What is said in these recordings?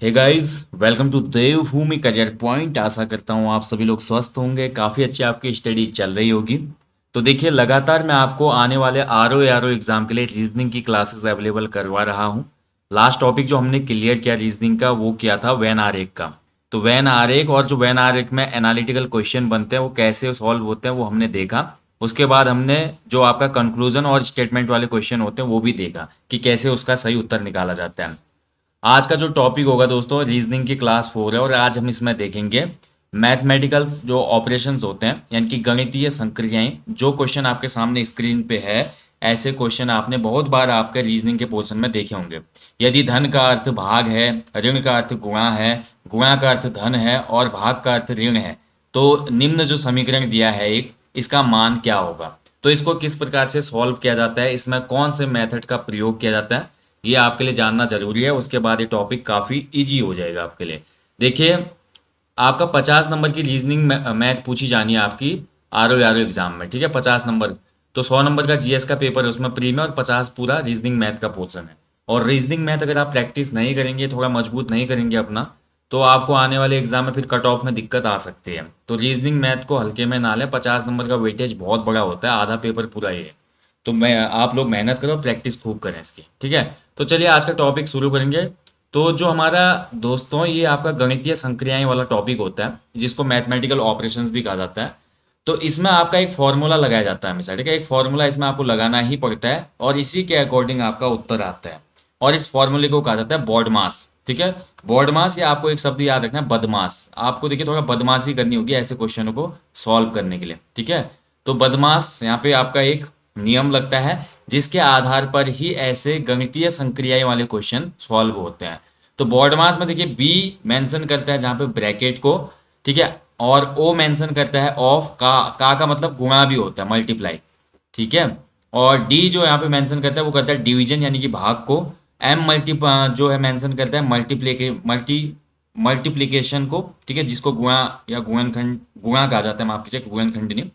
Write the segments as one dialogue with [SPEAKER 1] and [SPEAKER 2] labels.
[SPEAKER 1] Hey guys, welcome to Devbhoomi career point. आशा करता हूँ आप सभी लोग स्वस्थ होंगे, काफ़ी अच्छी आपकी स्टडी चल रही होगी। तो देखिए, लगातार मैं आपको आने वाले आर ओ एग्जाम के लिए रीजनिंग की क्लासेस अवेलेबल करवा रहा हूँ। लास्ट टॉपिक जो हमने क्लियर किया रीजनिंग का, वो किया था वेन आरेख का। तो वेन आरेख और जो वेन आरेख में एनालिटिकल क्वेश्चन बनते हैं वो कैसे सॉल्व होते हैं वो हमने देखा। उसके बाद हमने जो आपका कंक्लूजन और स्टेटमेंट वाले क्वेश्चन होते हैं वो भी देखा कि कैसे उसका सही उत्तर निकाला जाता है। आज का जो टॉपिक होगा दोस्तों, रीजनिंग की क्लास 4 है और आज हम इसमें देखेंगे मैथमेटिकल्स जो ऑपरेशंस होते हैं, यानी कि गणितीय संक्रियाएं। जो क्वेश्चन आपके सामने स्क्रीन पे है, ऐसे क्वेश्चन आपने बहुत बार आपके रीजनिंग के पोर्शन में देखे होंगे। यदि धन का अर्थ भाग है, ऋण का अर्थ गुणा है, गुणा का अर्थ धन है और भाग का अर्थ ऋण है, तो निम्न जो समीकरण दिया है एक, इसका मान क्या होगा। तो इसको किस प्रकार से सॉल्व किया जाता है, इसमें कौन से मेथड का प्रयोग किया जाता है, ये आपके लिए जानना जरूरी है। उसके बाद ये टॉपिक काफ़ी इजी हो जाएगा आपके लिए। देखिए, आपका 50 नंबर की रीजनिंग मैथ पूछी जानी है आपकी आर ओ एग्जाम में, ठीक है। 50 नंबर, तो 100 नंबर का जीएस का पेपर है उसमें प्री में, और 50 पूरा रीजनिंग मैथ का पोर्शन है। और रीजनिंग मैथ अगर आप प्रैक्टिस नहीं करेंगे, थोड़ा मजबूत नहीं करेंगे अपना, तो आपको आने वाले एग्जाम में फिर कट ऑफ में दिक्कत आ सकती है। तो रीजनिंग मैथ को हल्के में ना लें, 50 नंबर का वेटेज बहुत बड़ा होता है, आधा पेपर पूरा ये है। तो मैं आप लोग मेहनत करो, प्रैक्टिस खूब करें इसकी, ठीक है। तो चलिए आज का टॉपिक शुरू करेंगे। तो जो हमारा दोस्तों ये आपका गणितीय संक्रियाएं वाला टॉपिक होता है, जिसको मैथमेटिकल ऑपरेशंस भी कहा जाता है। तो इसमें आपका एक फॉर्मूला लगाया जाता है हमेशा, ठीक है। एक फॉर्मूला इसमें आपको लगाना ही पड़ता है और इसी के अकॉर्डिंग आपका उत्तर आता है। और इस फॉर्मूले को कहा जाता है बॉड मास, ठीक है। बॉड मास, या आपको एक शब्द याद रखना है, बदमाश। आपको देखिए थोड़ा बदमाशी करनी होगी ऐसे क्वेश्चनों को सॉल्व करने के लिए, ठीक है। तो बदमाश यहाँ पे आपका एक नियम लगता है, जिसके आधार पर ही ऐसे गणितीय संक्रियाएं वाले क्वेश्चन सॉल्व होते हैं। तो बॉड मास में देखिए बी मेंशन करता है जहां पे ब्रैकेट को, ठीक है। और ओ मेंशन करता है ऑफ का मतलब गुणा भी होता है, मल्टीप्लाई, ठीक है। और डी जो यहाँ पे मेंशन करता है वो करता है डिवीजन, यानी कि भाग को। एम जो है मेंशन करता है मल्टीप्लीकेशन को, ठीक है, जिसको गुणा या गुणनखंड, गुणा कहा जाता है, माफ कीजिए, गुणनखंड नहीं।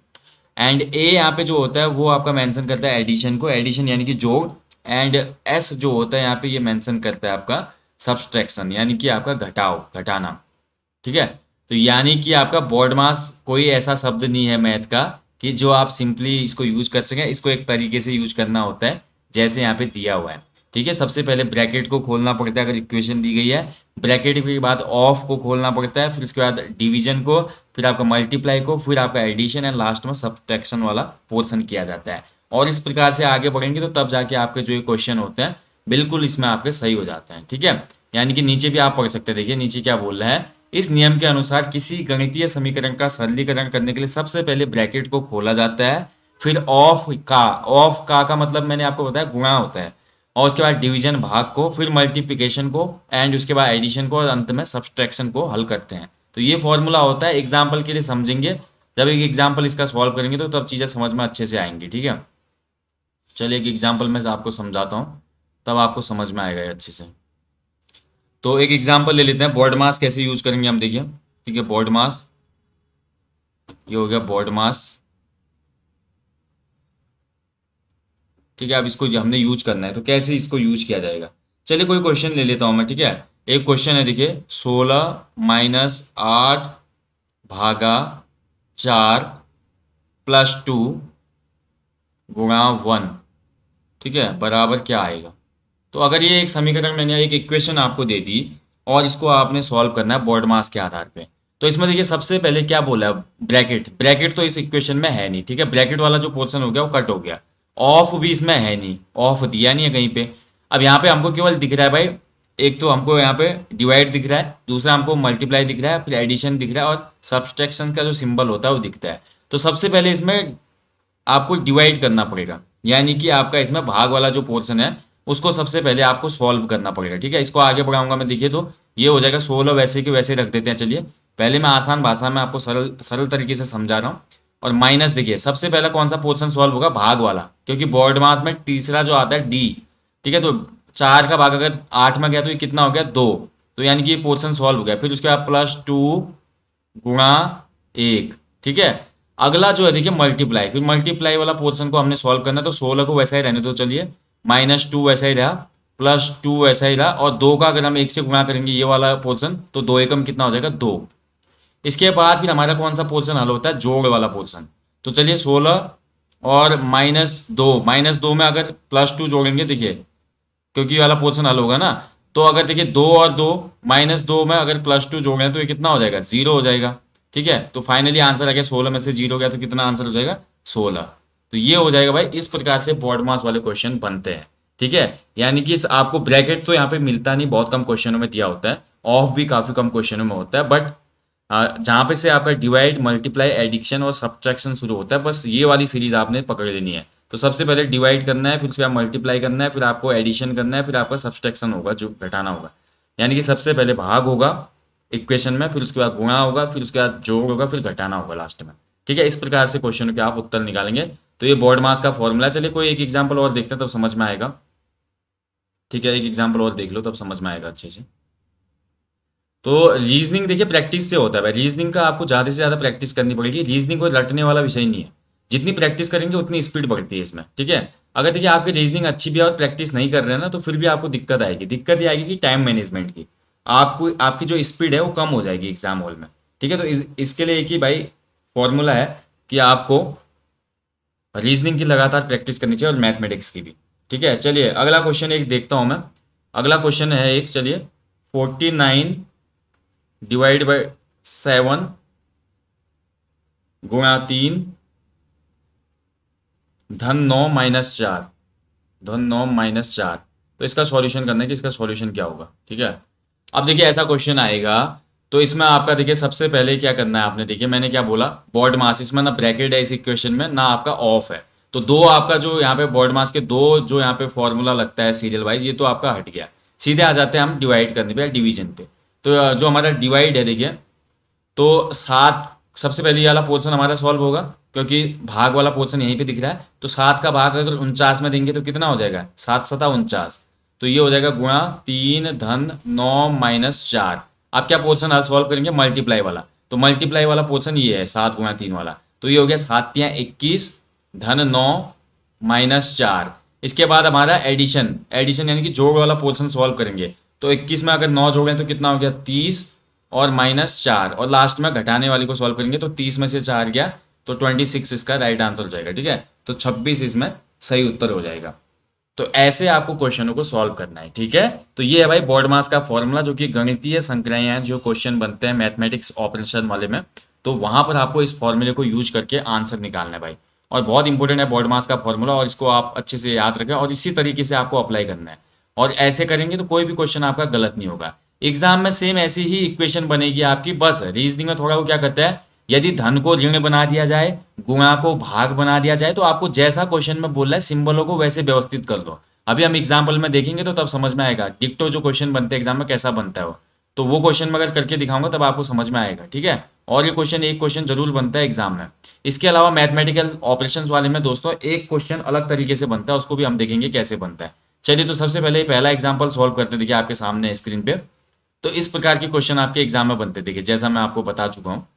[SPEAKER 1] एंड ए यहाँ पे जो होता है वो आपका मेंशन करता है एडिशन को, एडिशन यानी कि जोड़। एंड एस जो होता है यहाँ पे ये मेंशन करता है आपका सब्सट्रैक्शन, यानी कि आपका घटाव, घटाना, ठीक है। तो यानी कि आपका बॉड मास कोई ऐसा शब्द नहीं है मैथ का कि जो आप सिंपली इसको यूज कर सकें। इसको एक तरीके से यूज करना होता है जैसे यहाँ पे दिया हुआ है, ठीक है। सबसे पहले ब्रैकेट को खोलना पड़ता है अगर इक्वेशन दी गई है, ब्रैकेट के बाद ऑफ को खोलना पड़ता है, फिर उसके बाद डिवीजन को, फिर आपका मल्टीप्लाई को, फिर आपका एडिशन, एंड लास्ट में सब्ट्रैक्शन वाला पोर्शन किया जाता है। और इस प्रकार से आगे बढ़ेंगे तो तब जाके आपके जो ये क्वेश्चन होते हैं बिल्कुल इसमें आपके सही हो जाते हैं, ठीक है। यानी कि नीचे भी आप पढ़ सकते हैं, देखिए नीचे क्या बोल रहा है। इस नियम के अनुसार किसी गणितीय समीकरण का सरलीकरण करने के लिए सबसे पहले ब्रैकेट को खोला जाता है, फिर ऑफ का मतलब मैंने आपको बताया गुणा होता है, और उसके बाद डिवीजन भाग को, फिर मल्टीप्लिकेशन को, एंड उसके बाद एडिशन को, और अंत में सब्सट्रैक्शन को हल करते हैं। तो ये फॉर्मूला होता है, एग्जाम्पल के लिए समझेंगे। जब एक एग्जाम्पल इसका सॉल्व करेंगे तो तब चीज़ें समझ में अच्छे से आएंगी, ठीक है। चलिए एक एग्जाम्पल मैं आपको समझाता हूँ, तब आपको समझ में आएगा ये अच्छे से। तो एक एग्जाम्पल ले लेते हैं, बॉड मास कैसे यूज करेंगे हम, देखिए, ठीक है। बॉड मास, ये हो गया बॉड मास, ठीक है। अब इसको हमने यूज करना है, तो कैसे इसको यूज किया जाएगा। चलिए कोई क्वेश्चन ले लेता हूं मैं, ठीक है। एक क्वेश्चन है, देखिए, 16 - 8 भागा 4 +2 गुणा 1, ठीक है, बराबर क्या आएगा। तो अगर ये एक समीकरण, मैंने एक इक्वेशन आपको दे दी और इसको आपने सॉल्व करना है बॉड मास के आधार पे, तो इसमें देखिए सबसे पहले क्या बोला है, ब्रैकेट। ब्रैकेट तो इस इक्वेशन में है नहीं, ठीक है। ब्रैकेट वाला जो पोर्शन हो गया वो कट हो गया। ऑफ भी इसमें है नहीं, ऑफ दिया नहीं है कहीं पे। अब यहाँ पे हमको केवल दिख रहा है भाई, एक तो हमको यहाँ पे डिवाइड दिख रहा है, दूसरा हमको मल्टीप्लाई दिख रहा है, फिर एडिशन दिख रहा है, और सब्सट्रैक्शन का जो सिंबल होता है वो दिखता है। तो सबसे पहले इसमें आपको डिवाइड करना पड़ेगा, यानी कि आपका इसमें भाग वाला जो पोर्शन है उसको सबसे पहले आपको सॉल्व करना पड़ेगा, ठीक है। इसको आगे बढ़ाऊंगा मैं, देखिए, तो ये हो जाएगा 16, वैसे के वैसे रख देते हैं। चलिए पहले मैं आसान भाषा में आपको सरल सरल तरीके से समझा रहा हूँ। और माइनस, देखिए सबसे पहला कौन सा पोर्शन सॉल्व होगा, भाग वाला, क्योंकि बॉड मास में तीसरा जो आता है डी, ठीक है। तो 4 का भाग अगर 8 में गया तो ये कितना हो गया, 2। तो यानी कि ये पोर्शन सॉल्व हो गया। फिर उसके बाद +2 गुणा 1, ठीक है। अगला जो है देखिए मल्टीप्लाई, फिर मल्टीप्लाई वाला पोर्शन को हमने सॉल्व करना है, तो 16 को वैसा ही रहने दो, चलिए, -2 वैसा ही रहा। +2 ऐसा ही रहा, और 2 का अगर हम 1 से गुणा करेंगे ये वाला पोर्शन, तो 2 एकम कितना हो जाएगा 2। इसके बाद फिर हमारा कौन सा पोर्शन हल होता है, जोड़ वाला पोर्शन। तो चलिए 16 और -2 में अगर +2 जोड़ेंगे, देखिए क्योंकि ये वाला पोर्शन हल होगा ना, तो अगर देखिए 2 और 2, -2 में अगर +2 जोड़ें तो ये कितना हो जाएगा, 0 हो जाएगा। ठीक है, तो फाइनली आंसर आ गया 16 में से 0 गया तो कितना आंसर हो जाएगा, 16। तो ये हो जाएगा भाई, इस प्रकार से बोर्ड मास वाले क्वेश्चन बनते हैं। ठीक है, यानी कि आपको ब्रैकेट तो यहाँ पे मिलता नहीं, बहुत कम क्वेश्चनों में दिया होता है, ऑफ भी काफी कम क्वेश्चनों में होता है, बट जहाँ पे से आपका डिवाइड, मल्टीप्लाई, एडिक्शन और सब्ट्रैक्शन शुरू होता है, बस ये वाली सीरीज आपने पकड़ लेनी है। तो सबसे पहले डिवाइड करना है, फिर उसके बाद मल्टीप्लाई करना है, फिर आपको एडिशन करना है, फिर आपका सब्ट्रैक्शन होगा, जो घटाना होगा। यानी कि सबसे पहले भाग होगा इक्वेशन में, फिर उसके बाद गुणा होगा, फिर उसके बाद जोड़ होगा, फिर घटाना होगा लास्ट में। ठीक है, इस प्रकार से क्वेश्चन के आप उत्तर निकालेंगे। तो ये बोर्ड मास का फॉर्मूला। चलिए कोई एक एग्जाम्पल और देखते हैं तब समझ में आएगा। ठीक है, एक एग्जाम्पल और देख लो तब समझ में आएगा अच्छे से। तो रीजनिंग देखिए प्रैक्टिस से होता है भाई, रीजनिंग का आपको ज़्यादा से ज़्यादा प्रैक्टिस करनी पड़ेगी। रीजनिंग कोई रटने वाला विषय नहीं है, जितनी प्रैक्टिस करेंगे उतनी स्पीड बढ़ती है इसमें। ठीक है, अगर देखिए आपकी रीजनिंग अच्छी भी है और प्रैक्टिस नहीं कर रहे हैं ना, तो फिर भी आपको दिक्कत आएगी। दिक्कत ये आएगी कि टाइम मैनेजमेंट की, आपको आपकी जो स्पीड है वो कम हो जाएगी एग्जाम हॉल में। ठीक है, तो इसके लिए एक ही भाई फॉर्मूला है कि आपको रीजनिंग की लगातार प्रैक्टिस करनी चाहिए और मैथमेटिक्स की भी। ठीक है, चलिए अगला क्वेश्चन एक देखता हूं मैं। अगला क्वेश्चन है एक, चलिए 49 डिवाइड बाई 7 गुणा 3 धन 9 -4, धन 9 -4। तो इसका सॉल्यूशन करना है कि इसका सॉल्यूशन क्या होगा। ठीक है, अब देखिए ऐसा क्वेश्चन आएगा, तो इसमें आपका देखिए सबसे पहले क्या करना है आपने, देखिए मैंने क्या बोला, बोर्ड मास, इसमें ना ब्रैकेट है इस इक्वेशन में ना आपका ऑफ है। तो दो आपका जो यहाँ पे बोर्ड मास के दो जो यहाँ पे फॉर्मूला लगता है सीरियल वाइज, ये तो आपका हट गया। सीधे आ जाते हैं हम डिवाइड करने पे या डिवीजन पे। तो जो हमारा डिवाइड है देखिए, तो 7, सबसे पहले ये वाला पोर्शन हमारा सॉल्व होगा क्योंकि भाग वाला पोर्शन यहीं पे दिख रहा है। तो 7 का भाग अगर 49 में देंगे तो कितना हो जाएगा, 7 सता 49। तो ये हो जाएगा गुणा 3 धन 9 -4। अब क्या पोर्शन आज सॉल्व करेंगे, मल्टीप्लाई वाला। तो मल्टीप्लाई वाला पोर्शन ये है 7 गुणा 3 वाला। तो ये हो गया 7 तियां 21 धन 9 -4। इसके बाद हमारा एडिशन, एडिशन यानी कि जोड़ वाला पोर्शन सॉल्व करेंगे। तो 21 में अगर 9 जोड़ें तो कितना हो गया 30 और -4, और लास्ट में घटाने वाली को सॉल्व करेंगे तो 30 में से 4 गया तो 26 इसका राइट आंसर हो जाएगा। ठीक है, तो 26 इसमें सही उत्तर हो जाएगा। तो ऐसे आपको क्वेश्चनों को सॉल्व करना है। ठीक है, तो ये है भाई बोर्ड मास का फॉर्मूला, जो कि गणितीय संक्रियाएं हैं, जो क्वेश्चन बनते हैं मैथमेटिक्स ऑपरेशन वाले में, तो वहां पर आपको इस फॉर्मूले को यूज करके आंसर निकालना है भाई। और बहुत इंपॉर्टेंट है बोर्ड मास का फॉर्मूला, और इसको आप अच्छे से याद रखें और इसी तरीके से आपको अप्लाई करना है। और ऐसे करेंगे तो कोई भी क्वेश्चन आपका गलत नहीं होगा। एग्जाम में सेम ऐसी ही इक्वेशन बनेगी आपकी, बस रीजनिंग में थोड़ा वो क्या करता है, यदि धन को ऋण बना दिया जाए, गुणा को भाग बना दिया जाए, तो आपको जैसा क्वेश्चन में बोल रहा है सिंबलों को वैसे व्यवस्थित कर दो। अभी हम एग्जाम्पल में देखेंगे तो तब समझ में आएगा डिक्टो जो क्वेश्चन बनते हैं एग्जाम में कैसा बनता है वो। तो वो क्वेश्चन में अगर करके दिखाऊंगा तब आपको समझ में आएगा। ठीक है, और ये क्वेश्चन एक क्वेश्चन जरूर बनता है एग्जाम में। इसके अलावा मैथमेटिकल ऑपरेशंस वाले में दोस्तों एक क्वेश्चन अलग तरीके से बनता है, उसको भी हम देखेंगे कैसे बनता है। चलिए तो सबसे पहले पहला एग्जाम्पल सॉल्व करते हैं। देखिए आपके सामने स्क्रीन पे, तो इस प्रकार के क्वेश्चन आपके एग्जाम में बनते हैं। देखिए जैसा मैं आपको बता चुका हूँ,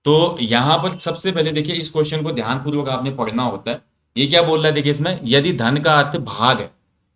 [SPEAKER 1] तो यहाँ पर सबसे पहले देखिए इस क्वेश्चन को ध्यानपूर्वक आपने पढ़ना होता है। ये क्या बोल रहा है देखिए इसमें, यदि धन का अर्थ भाग है,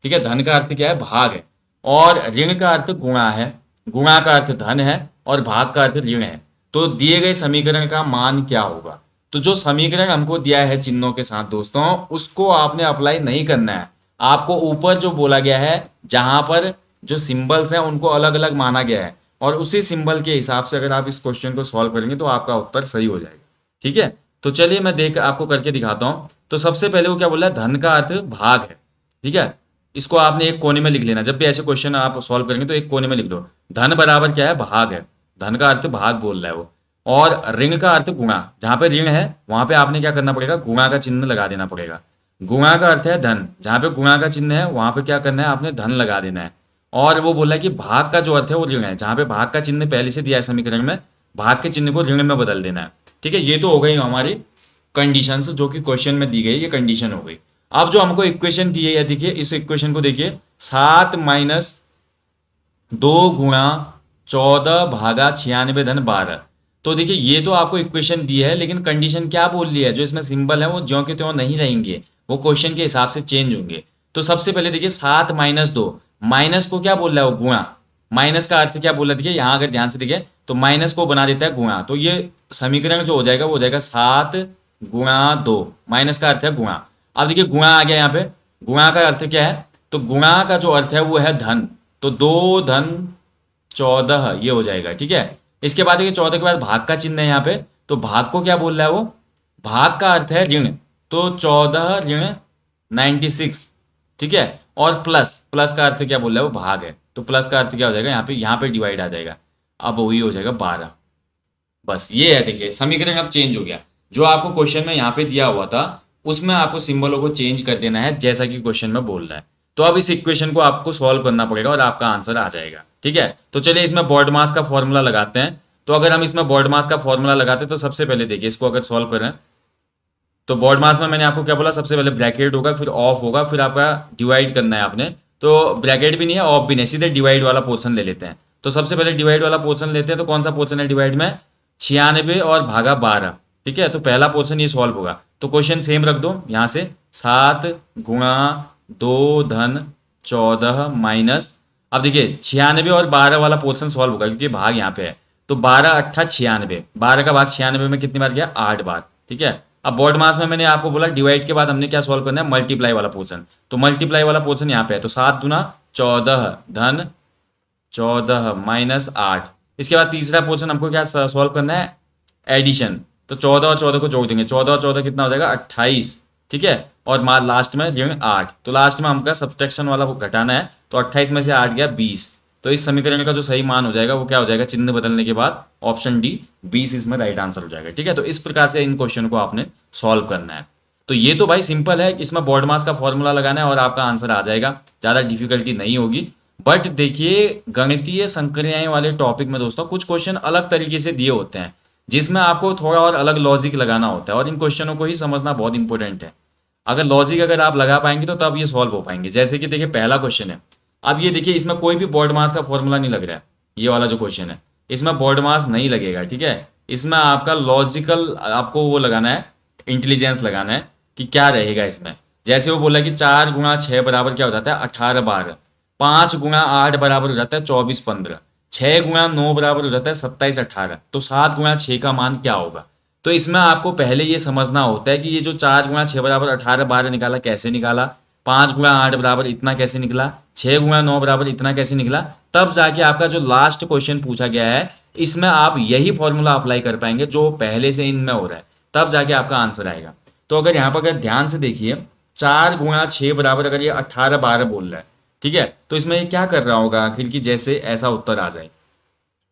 [SPEAKER 1] ठीक है, धन का अर्थ क्या है, भाग है, और ऋण का अर्थ गुणा है, गुणा का अर्थ धन है, और भाग का अर्थ ऋण है, तो दिए गए समीकरण का मान क्या होगा। तो जो समीकरण हमको दिया है चिन्हों के साथ दोस्तों, उसको आपने अप्लाई नहीं करना है। आपको ऊपर जो बोला गया है, जहां पर जो सिंबल्स हैं उनको अलग अलग माना गया है, और उसी सिंबल के हिसाब से अगर आप इस क्वेश्चन को सॉल्व करेंगे तो आपका उत्तर सही हो जाएगा। ठीक है, तो चलिए मैं देख आपको करके दिखाता हूं। तो सबसे पहले वो क्या बोला है, धन का अर्थ भाग है। ठीक है, इसको आपने एक कोने में लिख लेना। जब भी ऐसे क्वेश्चन आप सॉल्व करेंगे तो एक कोने में लिख लो, धन बराबर क्या है, भाग है। धन का अर्थ भाग बोल रहा है वो। और ऋण का अर्थ गुणा, जहां पे ऋण है वहां पे आपने क्या करना पड़ेगा, गुणा का चिन्ह लगा देना पड़ेगा। गुणा का अर्थ है धन, जहां पे गुणा का चिन्ह है वहां पे क्या करना है, आपने धन लगा देना है। और वो बोला कि भाग का जो अर्थ है वो ऋण है, जहां पे भाग का चिन्ह पहले से दिया है समीकरण में, भाग के चिन्ह को ऋण में बदल देना है। ठीक है, ये तो हो गई हमारी कंडीशंस जो कि क्वेश्चन में दी गई, ये कंडीशन हो गई। अब जो हमको इक्वेशन दी है, देखिए इस इक्वेशन को देखिए, 7 - 2 गुणा 14 भागा 96 धन 12। तो देखिए ये तो आपको इक्वेशन दी है, लेकिन कंडीशन क्या बोल रही है, जो इसमें सिंबल है वो ज्यों के त्यों नहीं रहेंगे, वो क्वेश्चन के हिसाब से चेंज होंगे। तो सबसे पहले देखिए 7 - 2, माइनस को क्या बोल रहा है वो, गुणा। माइनस का अर्थ क्या बोल रहा है, देखिए यहाँ अगर ध्यान से देखिए तो माइनस को बना देता है गुणा, तो ये समीकरण जो हो जाएगा वो हो जाएगा 7 गुणा 2। माइनस का अर्थ है गुणा। अब देखिए गुणा आ गया यहाँ पे, गुणा का अर्थ क्या है, तो गुणा का जो अर्थ है वो है धन, तो 2 धन 14 ये हो जाएगा, ठीक है। इसके बाद देखिए 14 के बाद भाग का चिन्ह है यहाँ पे, तो भाग को क्या बोल रहा है वो, भाग का अर्थ है ऋण, तो 14 ऋण 96, ठीक है। और प्लस, प्लस का अर्थ क्या बोल रहा है वो, भाग है, तो प्लस का अर्थ क्या हो जाएगा, यहाँ पे डिवाइड आ जाएगा, अब वही हो जाएगा 12। बस ये है, देखिए समीकरण अब चेंज हो गया। जो आपको क्वेश्चन में यहाँ पे दिया हुआ था उसमें आपको सिंबलों को चेंज कर देना है जैसा कि क्वेश्चन में बोल रहा है। तो अब इस इक्वेशन को आपको सॉल्व करना पड़ेगा और आपका आंसर आ जाएगा, ठीक है। तो चलिए इसमें बॉड मास का फॉर्मूला लगाते हैं। तो अगर हम इसमें बॉड मास का फॉर्मूला लगाते हैं तो सबसे पहले देखिए इसको अगर सॉल्व करें तो बॉड मास में मैंने आपको क्या बोला, सबसे पहले ब्रैकेट होगा, फिर ऑफ होगा, फिर आपका डिवाइड करना है आपने। तो ब्रैकेट भी नहीं है, ऑफ भी नहीं, सीधे डिवाइड वाला पोर्शन ले लेते हैं। तो सबसे पहले डिवाइड वाला पोर्शन लेते हैं, तो कौन सा पोर्शन है डिवाइड में, 96 और भागा 12, ठीक है। तो पहला पोर्शन ये सॉल्व होगा, तो क्वेश्चन सेम रख दो यहाँ से, 7 गुणा 2 धन 14 माइनस, अब देखिए 96 और 12 वाला पोर्शन सॉल्व होगा क्योंकि भाग यहाँ पे है, तो 12 × 8 = 96, 12 का भाग 96 में कितनी बार गया, 8 बार, ठीक है। अब बॉड मास में मैंने आपको बोला डिवाइड के बाद हमने क्या सॉल्व करना है, मल्टीप्लाई वाला पोर्शन, तो मल्टीप्लाई वाला पोर्शन यहाँ पे है, तो 7 × 14 धन 14 माइनस 8। इसके बाद तीसरा पोर्शन हमको क्या सॉल्व करना है, एडिशन, तो 14 और 14 को जोड़ देंगे, 14 और 14 कितना हो जाएगा, 28, ठीक है। और लास्ट में ऋण 8, तो लास्ट में हमका सब्सट्रैक्शन वाला वो घटाना है, तो 28 में से 8 गया 20। तो इस समीकरण का जो सही मान हो जाएगा वो क्या हो जाएगा, चिन्ह बदलने के बाद ऑप्शन डी 20 इसमें राइट आंसर हो जाएगा, ठीक है। तो इस प्रकार से इन क्वेश्चन को आपने सॉल्व करना है। तो ये तो भाई सिंपल है, इसमें बॉड मास का फॉर्मूला लगाना है और आपका आंसर आ जाएगा, ज़्यादा डिफिकल्टी नहीं होगी। बट देखिए गणितीय संक्रियाएं वाले टॉपिक में दोस्तों कुछ क्वेश्चन अलग तरीके से दिए होते हैं जिसमें आपको थोड़ा और अलग लॉजिक लगाना होता है, और इन क्वेश्चनों को ही समझना बहुत इंपॉर्टेंट है। अगर लॉजिक अगर आप लगा पाएंगे तो तब ये सॉल्व हो पाएंगे। जैसे कि देखिए पहला क्वेश्चन है, अब ये देखिए इसमें कोई भी बॉड मास का फॉर्मूला नहीं लग रहा है, ये वाला जो क्वेश्चन है इसमें बॉड मास नहीं लगेगा, ठीक है। इसमें आपका लॉजिकल आपको वो लगाना है, इंटेलिजेंस लगाना है कि क्या रहेगा इसमें। जैसे वो बोला कि 4 × 6 बराबर क्या हो जाता है, 18 12, 5 × 8 बराबर हो जाता है 24 15, 6 × 9 बराबर हो जाता है 27 18, तो 7 × 6 का मान क्या होगा। तो इसमें आपको पहले ये समझना होता है कि ये जो 4 × 6 बराबर 18 12 निकाला कैसे निकाला, 5 × 8 बराबर इतना कैसे निकला, 6 × 9 बराबर इतना कैसे निकला, तब जाके आपका जो लास्ट क्वेश्चन पूछा गया है इसमें आप यही फॉर्मूला अप्लाई कर पाएंगे जो पहले से इनमें हो रहा है, तब जाके आपका आंसर आएगा। तो अगर यहाँ पर अगर ध्यान से देखिए 4 × 6 बराबर अगर ये 18 12 बोल रहा है, ठीक है, तो इसमें ये क्या कर रहा होगा आखिर की जैसे ऐसा उत्तर आ जाए,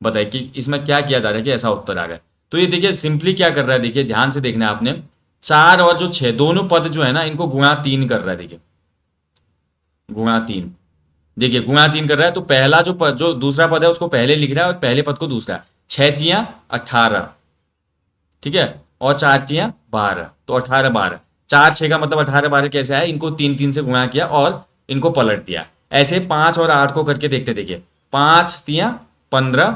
[SPEAKER 1] बताइए कि इसमें क्या किया जा रहा है कि ऐसा उत्तर आ रहा है। तो ये देखिए सिंपली क्या कर रहा है, देखिए ध्यान से देखना है आपने, 4 और जो 6 दोनों पद जो है ना इनको गुणा 3 कर रहा है, देखिए गुणा 3, देखिए गुणा 3 कर रहा है। तो पहला जो पद, जो दूसरा पद है उसको पहले लिख रहा है और पहले पद को दूसरा, 6 तियां 18, ठीक है, और 4 तियां 12, तो 18 12, 4 6 का मतलब 18 12 कैसे आया, इनको 3 3 से गुणा किया और इनको पलट दिया। ऐसे 5 और 8 को करके देखते, देखिए 5 तियां 15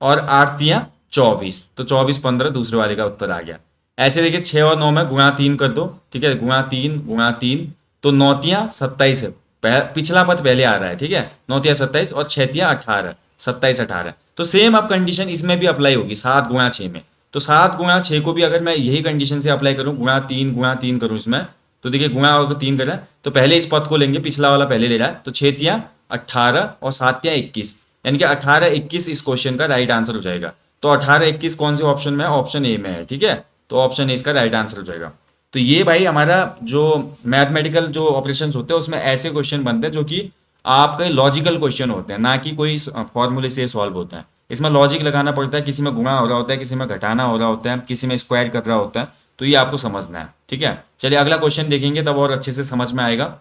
[SPEAKER 1] और 8 तियां 24, तो 24 15 दूसरे वाले का उत्तर आ गया। ऐसे देखिए 6 और 9 में गुणा 3 कर दो, ठीक है, गुणा 3, तो 9 तियां 27, पिछला पद पहले आ रहा है, ठीक है, 9 तियां 27 और 6 तियां 18, 27 18। तो सेम अब कंडीशन इसमें भी अप्लाई होगी 7 × 6 में, तो 7 × 6 को भी अगर मैं यही कंडीशन से अप्लाई करूं, गुणा 3 करूं इसमें, तो देखिए गुणा और 3 करें तो पहले इस पद को लेंगे, पिछला वाला पहले ले रहा है, तो 6 तियां 18 और 7 तियां 21, यानी कि 18 21 इस क्वेश्चन का राइट आंसर हो जाएगा। तो 18 21 कौन से ऑप्शन में है, ऑप्शन ए में है, ठीक है, तो ऑप्शन ए इसका राइट आंसर हो जाएगा। तो ये भाई हमारा जो मैथमेटिकल जो ऑपरेशन होते हैं उसमें ऐसे क्वेश्चन बनते हैं जो कि आपके लॉजिकल क्वेश्चन होते हैं, ना कि कोई फॉर्मूले से सॉल्व होता है। इसमें लॉजिक लगाना पड़ता है, किसी में गुणा हो रहा होता है, किसी में घटाना हो रहा होता है, किसी में स्क्वायर कर रहा होता है, तो ये आपको समझना है, ठीक है। चलिए अगला क्वेश्चन देखेंगे तब और अच्छे से समझ में आएगा।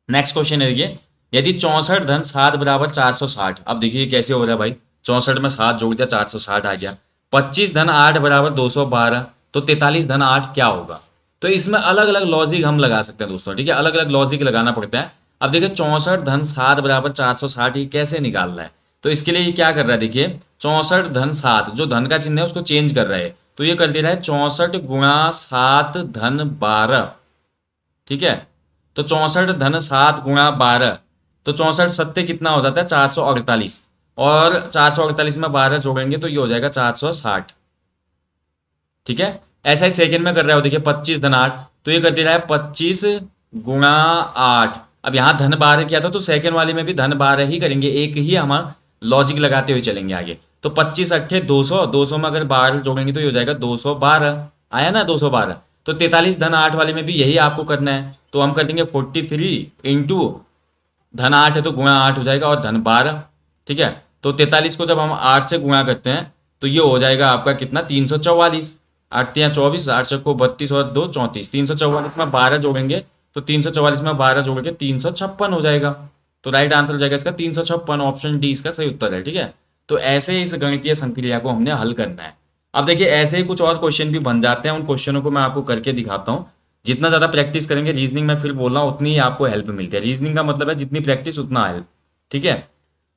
[SPEAKER 1] नेक्स्ट क्वेश्चन है देखिए, यदि 64 धन 7 बराबर 460, अब देखिए कैसे हो रहा है भाई, 64 में 7 जोड़ दिया 460 आ गया। 25 धन 8 बराबर 212, तो 43 धन 8 क्या होगा। तो इसमें अलग अलग लॉजिक हम लगा सकते हैं दोस्तों, ठीक है, अलग अलग लॉजिक लगाना पड़ता है। अब देखिए 64 धन 7 बराबर 460 ये कैसे निकाल रहा है, तो इसके लिए ये क्या कर रहा है, देखिए 64 धन 7 जो धन का चिन्ह है उसको चेंज कर रहा है, तो ये कर दे रहा है 64 × 7 धन 12, ठीक है। तो 64 धन 7 × 12 तो 64 सत्ते कितना हो जाता है 448, और 448 में 12 जोड़ेंगे तो ये हो जाएगा 460। ठीक है, ऐसा ही सेकंड में कर रहा हो, देखिए 25 धन 8, तो ये कर दे रहा है 25 गुणा 8। अब यहाँ धन 12 किया था तो सेकंड वाले में भी धन 12 ही करेंगे, एक ही हमारा लॉजिक लगाते हुए चलेंगे आगे। तो 25 अट्ठे 200, 200 में अगर 12 जोड़ेंगे तो ये हो जाएगा 212, आया ना 212। तो 43 धन 8 वाले में भी यही आपको करना है, तो हम कर देंगे 43 इंटू धन 8 है तो गुणा 8 हो जाएगा और धन 12। ठीक है, तो 43 को जब हम 8 से गुणा करते हैं तो ये हो जाएगा आपका कितना 344, 8 तिया 24, 8 को 32 और 2 34, 344 में 12 जोड़ेंगे तो 344 में 12 जोड़ के 356 हो जाएगा। तो राइट आंसर हो जाएगा इसका 356, ऑप्शन डी इसका सही उत्तर है। ठीक है, तो ऐसे ही इस गणितीय संक्रिया को हमने हल करना है। अब देखिए ऐसे ही कुछ और क्वेश्चन भी बन जाते हैं, उन क्वेश्चनों को मैं आपको करके दिखाता हूँ। जितना ज़्यादा प्रैक्टिस करेंगे रीजनिंग में, फिर बोल रहा हूँ, उतनी ही आपको हेल्प मिलती है। रीजनिंग का मतलब है जितनी प्रैक्टिस उतना हेल्प। ठीक है,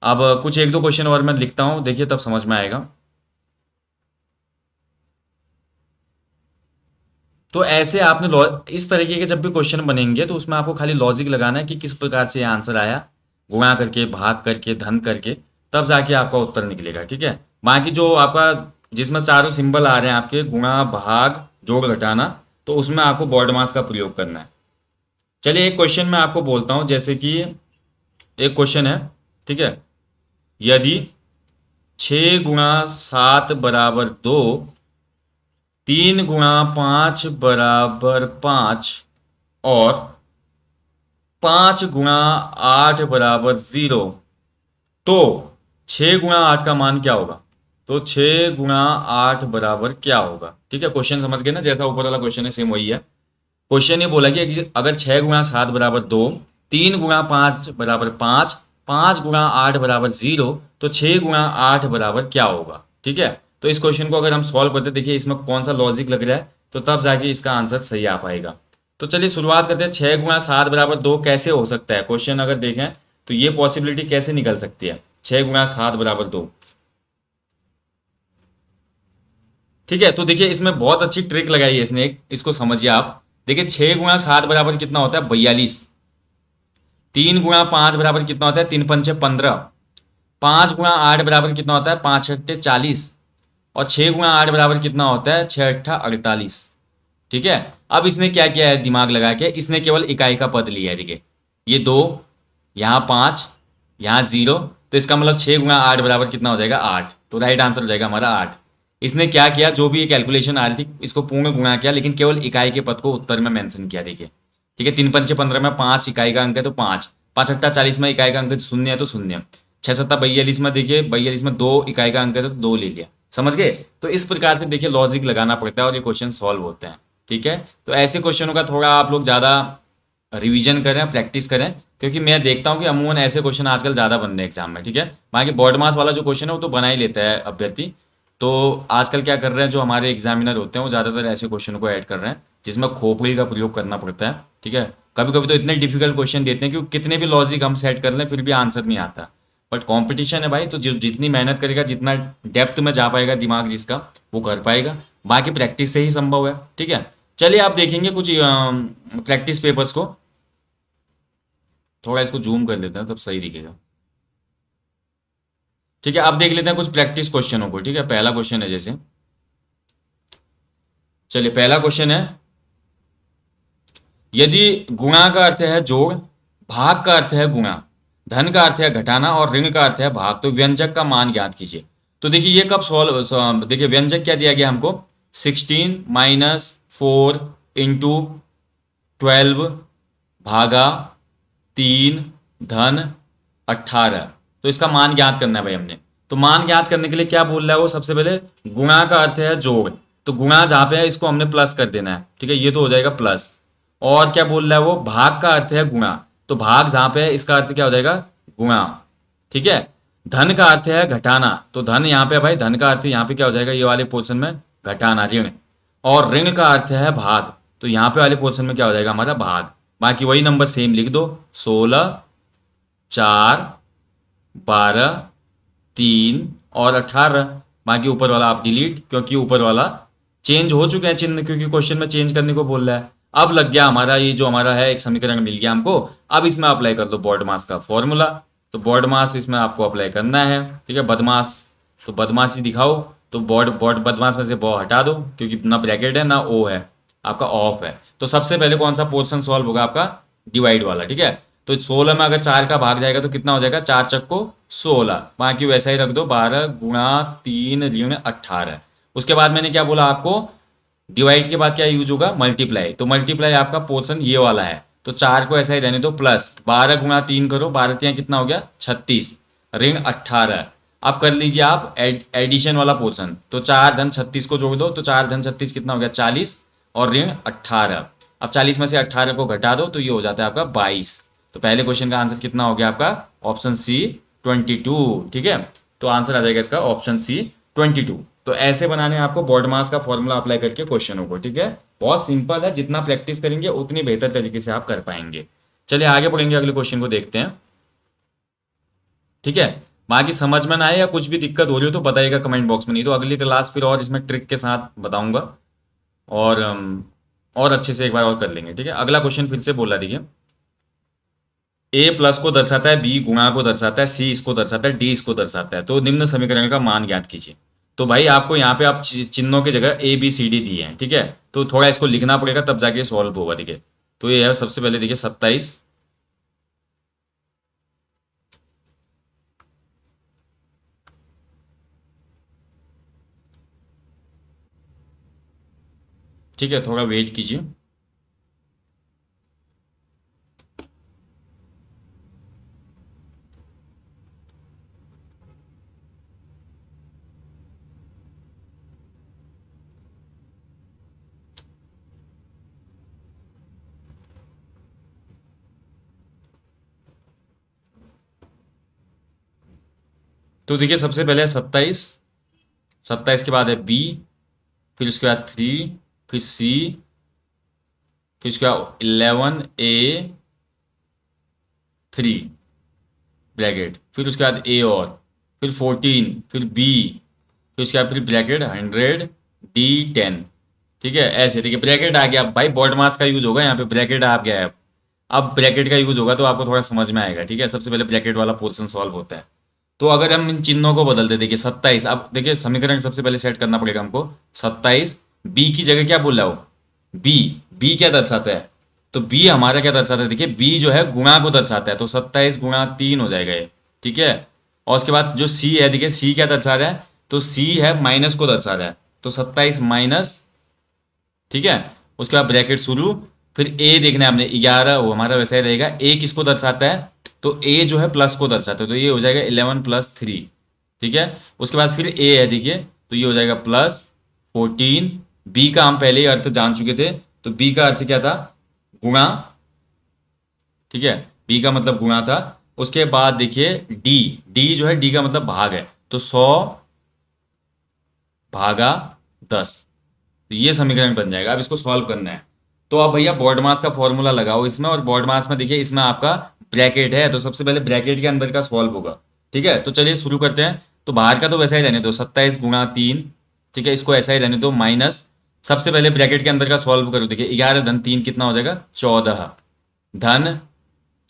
[SPEAKER 1] अब कुछ एक दो क्वेश्चन और मैं लिखता हूँ, देखिए तब समझ में आएगा। तो ऐसे आपने इस तरीके के जब भी क्वेश्चन बनेंगे तो उसमें आपको खाली लॉजिक लगाना है कि किस प्रकार से आंसर आया, गुणा करके, भाग करके, धन करके, तब जाके आपका उत्तर निकलेगा। ठीक है, बाकी जो आपका जिसमें चारों सिंबल आ रहे हैं आपके, गुणा, भाग, जोड़, घटाना, तो उसमें आपको बॉड मास का प्रयोग करना है। चलिए एक क्वेश्चन मैं आपको बोलता हूं, जैसे कि एक क्वेश्चन है। ठीक है, यदि 6 गुणा 7 बराबर 2, 3 गुणा 5 बराबर 5 और 5 गुणा 8 बराबर 0, तो 6 गुणा 8 का मान क्या होगा? तो 6 गुणा 8 बराबर क्या होगा? ठीक है, क्वेश्चन समझ गए ना, जैसा ऊपर वाला क्वेश्चन है सेम वही है। क्वेश्चन ये बोला कि अगर 6 गुणा 7 बराबर 2, 3 गुणा 5 बराबर 5, 5 गुणा 8 बराबर 0, तो 6 गुणा 8 बराबर क्या होगा? ठीक है, तो इस क्वेश्चन को अगर हम सॉल्व करते, देखिए इसमें कौन सा लॉजिक लग रहा है, तो तब जाके इसका आंसर सही आ पाएगा। तो चलिए शुरुआत करते हैं। 6 गुणा 7 बराबर 2 कैसे हो सकता है? क्वेश्चन अगर देखें तो ये पॉसिबिलिटी कैसे निकल सकती है, 6 गुणा 7 बराबर 2। ठीक है, तो देखिए इसमें बहुत अच्छी ट्रिक लगाई है इसने, एक इसको समझिए आप। देखिए 6 गुणा 7 बराबर कितना होता है? 42। 3 गुणा 5 बराबर कितना होता है? 3 पंचे 15। 5 गुणा 8 बराबर कितना होता है? 5 अट्ठे 40। और 6 गुणा 8 बराबर कितना होता है? 6 अट्ठा 48। ठीक है, अब इसने क्या किया है दिमाग लगा के, इसने केवल इकाई का पद लिया है। देखिए ये 2, यहाँ 5, यहाँ 0, तो इसका मतलब 6 गुणा 8 बराबर कितना हो जाएगा? 8। तो राइट आंसर हो जाएगा हमारा 8। इसने क्या किया, जो भी ये कैलकुलेशन आ रही थी इसको पूर्ण गुणा किया, लेकिन केवल इकाई के पद को उत्तर में मेंशन किया। देखिए ठीक है, 3 पंचे 15 में 5 इकाई का अंक है तो 5, 5 अट्ठा 40 में इकाई का अंक शून्य है तो शून्य, 6 सत्ता 42 में, देखिए 42 में 2 इकाई का अंक है तो 2 ले लिया। समझ गए? तो इस प्रकार से देखिए लॉजिक लगाना पड़ता है और ये क्वेश्चन सॉल्व होते हैं। ठीक है, तो ऐसे क्वेश्चनों का थोड़ा आप लोग ज़्यादा रिवीजन करें, प्रैक्टिस करें, क्योंकि मैं देखता हूँ कि अमूमन ऐसे क्वेश्चन आजकल ज़्यादा बन रहे हैं एग्जाम में। ठीक है, बाकी बॉड मास वाला जो क्वेश्चन है वो तो बना ही लेता है अभ्यर्थी। तो आजकल क्या कर रहे हैं, जो हमारे एग्जामिनर होते हैं वो ज़्यादातर ऐसे क्वेश्चन को ऐड कर रहे हैं जिसमें खोपड़ी का प्रयोग करना पड़ता है। ठीक है, कभी कभी तो इतने डिफिकल्ट क्वेश्चन देते हैं कि कितने भी लॉजिक हम सेट कर लें फिर भी आंसर नहीं आता। बट कंपटीशन है भाई, तो जो जितनी मेहनत करेगा, जितना डेप्थ में जा पाएगा दिमाग जिसका, वो कर पाएगा। बाकी प्रैक्टिस से ही संभव है। ठीक है, चलिए आप देखेंगे कुछ प्रैक्टिस पेपर्स को, थोड़ा इसको जूम कर लेते हैं तब सही दिखेगा। ठीक है, अब देख लेते हैं कुछ प्रैक्टिस क्वेश्चनों को। ठीक है, पहला क्वेश्चन है जैसे, चलिए पहला क्वेश्चन है, यदि गुणा का अर्थ है जोड़, भाग का अर्थ है गुणा, धन का अर्थ है घटाना और ऋण का अर्थ है भाग, तो व्यंजक का मान ज्ञात कीजिए। तो देखिए ये कब सॉल्व, देखिए व्यंजक क्या दिया गया हमको, 16 माइनस 4 इंटू 12 भागा 3 धन 18। तो इसका मान ज्ञात करना है भाई हमने। तो मान ज्ञात करने के लिए क्या बोल रहा है वो, सबसे पहले गुणा का अर्थ है जोड़, तो गुणा जहाँ पे है इसको हमने प्लस कर देना है। ठीक है, ये तो हो जाएगा प्लस। और क्या बोल रहा है वो, भाग का अर्थ है गुणा, तो भाग जहाँ पे है इसका अर्थ क्या हो जाएगा? गुणा। ठीक है, धन का अर्थ है घटाना, तो धन यहाँ पे भाई, धन का अर्थ यहाँ पे क्या हो जाएगा, ये वाले पोर्शन में घटाना, ऋण। और ऋण का अर्थ है भाग, तो यहाँ पे वाले पोर्शन में क्या हो जाएगा हमारा? भाग। बाकी वही नंबर सेम लिख दो, 16, 4, 12, 3 और 18। बाकी ऊपर वाला आप डिलीट, क्योंकि ऊपर वाला चेंज हो चुके हैं चिन्ह, क्योंकि क्वेश्चन में चेंज करने को बोल रहा है। अब लग गया हमारा, ये जो हमारा है एक समीकरण मिल गया हमको, अब इसमें अप्लाई कर दो बॉड मास का फॉर्मूला। तो बॉड मास इसमें आपको अप्लाई करना है, ठीक है। बदमाश, तो बदमाश ही दिखाओ। तो बॉड बॉड बदमाश में से बॉ हटा दो, क्योंकि ना ब्रैकेट है ना ओ है, आपका ऑफ है। तो सबसे पहले कौन सा पोर्शन सॉल्व होगा आपका, डिवाइड वाला, ठीक है। तो 16 में अगर 4 का भाग जाएगा तो कितना हो जाएगा, 4 चक्को 16, बाकी वैसा ही रख दो, 12 गुणा 3 ऋण 18। उसके बाद मैंने क्या बोला आपको, डिवाइड के बाद क्या यूज होगा, मल्टीप्लाई। तो मल्टीप्लाई आपका पोर्शन ये वाला है, तो 4 को ऐसा ही रहने दो, प्लस 12 गुणा 3 करो, 12 3 कितना हो गया 36, ऋण 18। अब कर लीजिए आप एडिशन वाला पोर्शन, तो 4 धन 36 को जोड़ दो, तो 4 धन 36 कितना हो गया 40, और ऋण 18। अब 40 में से 18 को घटा दो तो ये हो जाता है आपका 22। तो पहले क्वेश्चन का आंसर कितना हो गया आपका, ऑप्शन सी 22, ठीक है। तो आंसर आ जाएगा इसका ऑप्शन सी 22। तो ऐसे बनाने हैं आपको बॉड मास का फॉर्मूला अप्लाई करके क्वेश्चनों को, ठीक है। बहुत सिंपल है, जितना प्रैक्टिस करेंगे उतनी बेहतर तरीके से आप कर पाएंगे। चलिए आगे बढ़ेंगे, अगले क्वेश्चन को देखते हैं, ठीक है। बाकी समझ में ना आए या कुछ भी दिक्कत हो रही हो तो बताइएगा कमेंट बॉक्स में, नहीं तो अगली क्लास फिर और इसमें ट्रिक के साथ बताऊंगा, और और अच्छे से एक बार और कर लेंगे, ठीक है। अगला क्वेश्चन फिर से बोला, देखिए, ए प्लस को दर्शाता है, बी गुणा को दर्शाता है, सी इसको दर्शाता है, डी इसको दर्शाता है, तो निम्न समीकरण का मान ज्ञात कीजिए। तो भाई आपको यहाँ पे आप चिन्हों की जगह ए बी सी डी दिए हैं, ठीक है। तो थोड़ा इसको लिखना पड़ेगा तब जाके सॉल्व होगा, देखिए। तो ये है सबसे पहले, देखिए 27, ठीक है, थोड़ा वेट कीजिए। तो देखिए सबसे पहले 27, 27 के बाद है बी, फिर उसके बाद 3, फिर सी, फिर उसके बाद 11 ए 3 ब्रैकेट, फिर उसके बाद ए, और फिर 14, फिर बी, फिर उसके बाद फिर ब्रैकेट 100 डी 10, ठीक है। ऐसे देखिए ब्रैकेट आ गया, भाई बॉड मास का यूज होगा यहाँ पे, ब्रैकेट आ गया है। अब ब्रैकेट का यूज होगा तो आपको थोड़ा समझ में आएगा, ठीक है। सबसे पहले ब्रैकेट वाला पोर्शन सॉल्व होता है। तो अगर हम इन चिन्हों को बदलते, देखिए 27, अब देखिए समीकरण सबसे पहले सेट करना पड़ेगा हमको। 27 बी की जगह क्या बोला हो, बी, बी क्या दर्शाता है, तो बी हमारा क्या दर्शाता है, देखिए बी जो है गुणा को दर्शाता है, तो 27 गुणा 3 हो जाएगा ये, ठीक है। और उसके बाद जो सी है, देखिए सी क्या दर्शा रहा है, तो सी है माइनस को दर्शा रहा है, तो 27 माइनस, ठीक है। उसके बाद ब्रैकेट शुरू, फिर ए देखना है आपने 11, वो हमारा वैसा ही रहेगा। ए किसको दर्शाता है, तो ए जो है प्लस को दर्शाता है, तो ये हो जाएगा 11 प्लस 3, ठीक है। उसके बाद फिर ए है, देखिए, तो ये हो जाएगा प्लस 14। बी का हम पहले ही अर्थ जान चुके थे, तो बी का अर्थ क्या था, गुणा, ठीक है। बी का मतलब गुणा था। उसके बाद देखिए डी, डी जो है, डी का मतलब भाग है, तो 100 भागा 10, तो ये समीकरण बन जाएगा। अब इसको सॉल्व करना है, तो अब भैया बॉड मास का फॉर्मूला लगाओ इसमें, और बॉड मास में देखिए इसमें आपका ब्रैकेट है, तो सबसे पहले ब्रैकेट के अंदर का सॉल्व होगा, ठीक है। तो चलिए शुरू करते हैं। तो बाहर का तो वैसा ही रहने दो, 27 गुणा 3, ठीक है, इसको ऐसा ही रहने दो, माइनस, सबसे पहले ब्रैकेट के अंदर का सॉल्व करो, देखिए 11 धन 3 कितना हो जाएगा 14, धन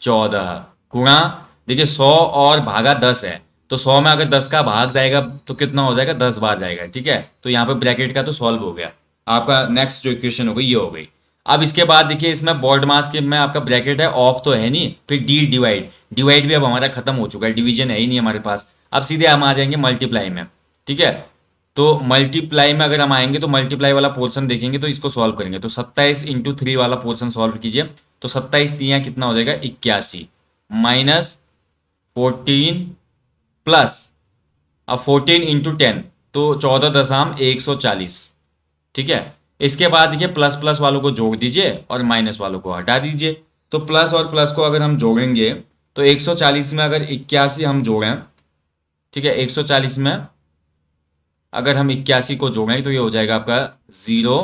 [SPEAKER 1] 14, गुणा, देखिए 100 और भागा 10 है, तो 100 में अगर 10 का भाग जाएगा तो कितना हो जाएगा, 10 बार जाएगा, ठीक है। तो यहाँ पे ब्रैकेट का तो सॉल्व हो गया। आपका नेक्स्ट जो इक्वेशन हो गई ये हो गई। अब इसके बाद देखिए इसमें बॉड मास के में आपका ब्रैकेट है, ऑफ तो है नहीं, फिर डी डिवाइड, डिवाइड भी अब हमारा खत्म हो चुका है, डिवीजन है ही नहीं हमारे पास। अब सीधे हम आ जाएंगे मल्टीप्लाई में, ठीक है। तो मल्टीप्लाई में अगर हम आएंगे तो मल्टीप्लाई वाला पोर्शन देखेंगे, तो इसको सॉल्व करेंगे, तो 27 इंटू 3 वाला पोर्शन सॉल्व कीजिए। तो 27 तिया कितना हो जाएगा 81, माइनस 14 प्लस, अब 14 इंटू 10, तो 14.140, ठीक है। इसके बाद देखिए प्लस प्लस वालों को जोड़ दीजिए और माइनस वालों को हटा दीजिए। तो प्लस और प्लस को अगर हम जोड़ेंगे तो 140 में अगर 81 हम जोड़ें, ठीक है, 140 में अगर हम 81 को जोड़ें तो ये हो जाएगा आपका 0,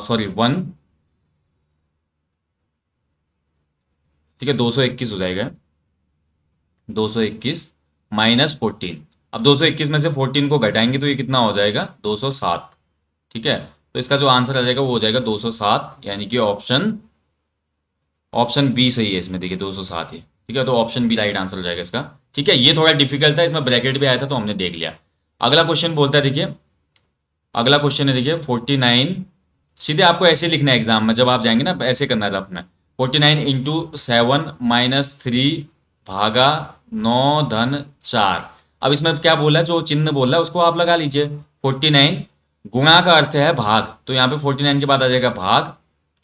[SPEAKER 1] सॉरी 1, ठीक है, 221 हो जाएगा, 221 माइनस 14। अब 221 में से 14 को घटाएंगे तो ये कितना हो जाएगा 207, ठीक है। तो इसका जो आंसर आ जाएगा वो हो जाएगा 207, यानी कि ऑप्शन ऑप्शन बी सही है इसमें, देखिए 207 है। ठीक है, तो ऑप्शन बी राइट आंसर हो जाएगा इसका। ठीक है, ये थोड़ा डिफिकल्ट था, इसमें ब्रैकेट भी आया था तो हमने देख लिया। अगला क्वेश्चन बोलता है, देखिए अगला क्वेश्चन है, देखिए 49, सीधे आपको ऐसे लिखना है एग्जाम में, जब आप जाएंगे ना ऐसे करना है रफ में। 49 इंटू 7 - 3 भागा 9 - 4। अब इसमें क्या बोला है, जो चिन्ह बोला है उसको आप लगा लीजिए। 49 गुणा का अर्थ है भाग, तो यहाँ पे 49 के बाद आ जाएगा भाग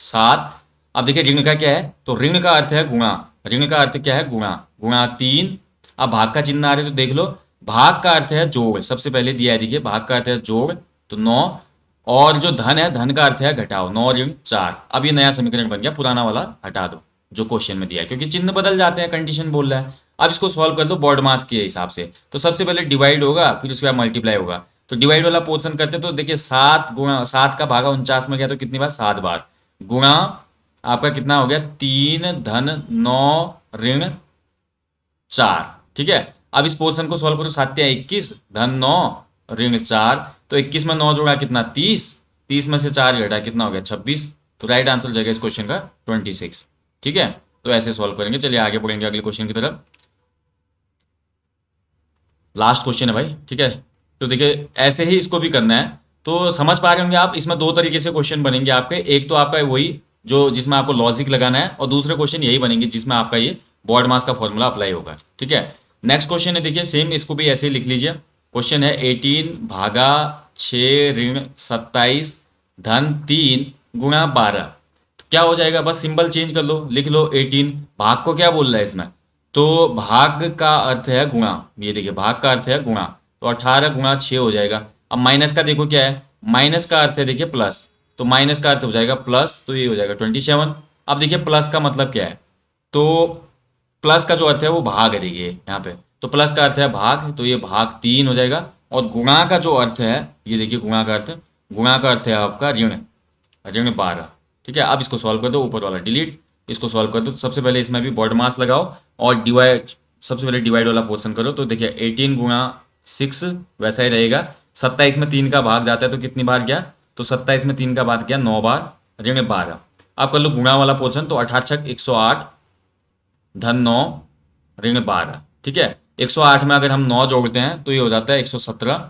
[SPEAKER 1] 7। अब देखिए ऋण का क्या है, तो ऋण का अर्थ है गुणा, ऋण का अर्थ क्या है गुणा, गुणा 3। अब भाग का चिन्ह आ रहे तो देख लो, भाग का अर्थ है जोड़, सबसे पहले दिया है, देखिए भाग का अर्थ है जोड़, तो 9। और जो धन है, धन का अर्थ है घटाओ, 9 - 4। अब ये नया समीकरण बन गया, पुराना वाला हटा दो जो क्वेश्चन में दिया है, क्योंकि चिन्ह बदल जाते हैं, कंडीशन बोल रहा है। अब इसको सॉल्व कर दो बॉड मास के हिसाब से, तो सबसे पहले डिवाइड होगा, फिर उसके बाद मल्टीप्लाई होगा। तो डिवाइड वाला पोर्शन करते तो देखिए 7 गुणा 7 का भागा 49 में गया तो कितनी बार, 7 बार, गुणा आपका कितना हो गया, 3 - 9 - 4। ठीक है, अब इस पोर्शन को सॉल्व करो, 7 × 21 धन 9 ऋण 4। तो 21 में 9 जोड़ा कितना, 30, 30 में से 4 घटा कितना हो गया, 26। तो राइट आंसर हो जाएगा इस क्वेश्चन का 26। ठीक है, तो ऐसे सॉल्व करेंगे। चलिए आगे बढ़ेंगे अगले क्वेश्चन की तरफ। लास्ट क्वेश्चन है भाई, ठीक है। तो देखिए ऐसे ही इसको भी करना है, तो समझ पा रहे होंगे आप, इसमें दो तरीके से क्वेश्चन बनेंगे आपके। एक तो आपका वही जो जिसमें आपको लॉजिक लगाना है, और दूसरे क्वेश्चन यही बनेंगे जिसमें आपका ये बॉड मास का फॉर्मूला अप्लाई होगा। ठीक है, नेक्स्ट क्वेश्चन है, देखिए सेम इसको भी ऐसे ही लिख लीजिए। क्वेश्चन है 18 भागा 6 ऋण 27 धन 3 गुणा 12। तो क्या हो जाएगा, बस सिंबल चेंज कर लो, लिख लो 18। भाग को क्या बोल रहा है इसमें, तो भाग का अर्थ है गुणा, ये देखिए भाग का अर्थ है गुणा, तो 18 गुणा 6 हो जाएगा। अब माइनस का देखो क्या है, माइनस का अर्थ है देखिए प्लस, तो माइनस का अर्थ हो जाएगा प्लस, तो ये हो जाएगा 27। अब देखिए प्लस का मतलब क्या है, तो प्लस का जो अर्थ है वो भाग है, देखिए यहाँ पे, तो प्लस का अर्थ है भाग, तो ये भाग 3 हो जाएगा। और गुणा का जो अर्थ है, ये देखिए गुणा का अर्थ, गुणा का अर्थ है आपका ऋण, ऋण 12। ठीक है, अब इसको सॉल्व कर दो, ऊपर वाला डिलीट, इसको सॉल्व कर दो। सबसे पहले इसमें भी बॉड मास लगाओ और डिवाइड, सबसे पहले डिवाइड वाला पोर्शन करो, तो देखिए 18 गुणा 6 वैसा ही रहेगा। 27 में 3 का भाग जाता है तो कितनी बार गया, तो 27 में 3 का भाग गया 9 बार, ऋण 12। आप कर लो गुणा वाला पोर्शन, तो 18 × 108 धन 9 ऋण 12। ठीक है, 108 में अगर हम 9 जोड़ते हैं तो ये हो जाता है 117,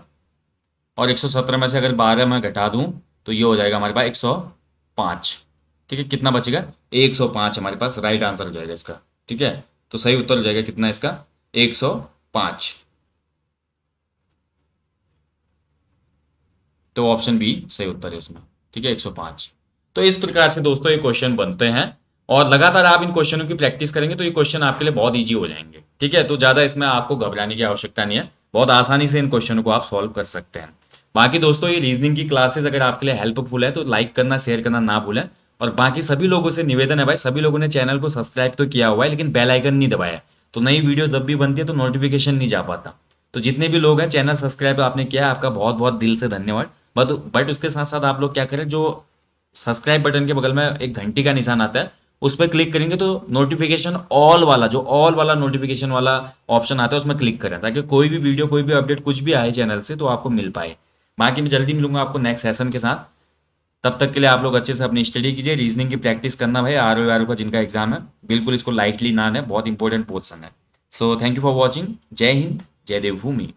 [SPEAKER 1] और 117 में से अगर 12 में घटा दूं तो ये हो जाएगा हमारे पास 105। ठीक है, कितना बचेगा, 105 हमारे पास राइट आंसर हो जाएगा इसका। ठीक है, तो सही उत्तर हो जाएगा कितना इसका, 105। तो ऑप्शन बी सही उत्तर है इसमें। ठीक है, 105। तो इस प्रकार से दोस्तों ये क्वेश्चन बनते हैं, और लगातार आप इन क्वेश्चनों की प्रैक्टिस करेंगे तो ये क्वेश्चन आपके लिए बहुत ईजी हो जाएंगे। ठीक है, तो ज़्यादा इसमें आपको घबराने की आवश्यकता नहीं है, बहुत आसानी से इन क्वेश्चनों को आप सॉल्व कर सकते हैं। बाकी दोस्तों ये रीजनिंग की क्लासेस अगर आपके लिए हेल्पफुल है तो लाइक करना, शेयर करना ना भूलें। और बाकी सभी लोगों से निवेदन है भाई, सभी लोगों ने चैनल को सब्सक्राइब तो किया हुआ है लेकिन बेल आइकन नहीं दबाया है, तो नई वीडियो जब भी बनती है तो नोटिफिकेशन नहीं जा पाता। तो जितने भी लोग हैं चैनल सब्सक्राइब आपने किया है, आपका बहुत बहुत दिल से धन्यवाद। बट उसके साथ साथ आप लोग क्या करें, जो सब्सक्राइब बटन के बगल में एक घंटी का निशान आता है उस पर क्लिक करेंगे तो नोटिफिकेशन ऑल वाला, जो ऑल वाला नोटिफिकेशन वाला ऑप्शन आता है उसमें क्लिक करें, ताकि कोई भी वीडियो, कोई भी अपडेट कुछ भी आए चैनल से तो आपको मिल पाए। बाकी मैं जल्दी मिलूंगा आपको नेक्स्ट सेशन के साथ। तब तक के लिए आप लोग अच्छे से अपनी स्टडी कीजिए, रीजनिंग की प्रैक्टिस करना भाई, आर का जिनका एग्जाम है बिल्कुल इसको लाइटली ना लें, बहुत इंपॉर्टेंट पोर्शन है। So thank you for watching. जय हिंद, जय देवभूमि।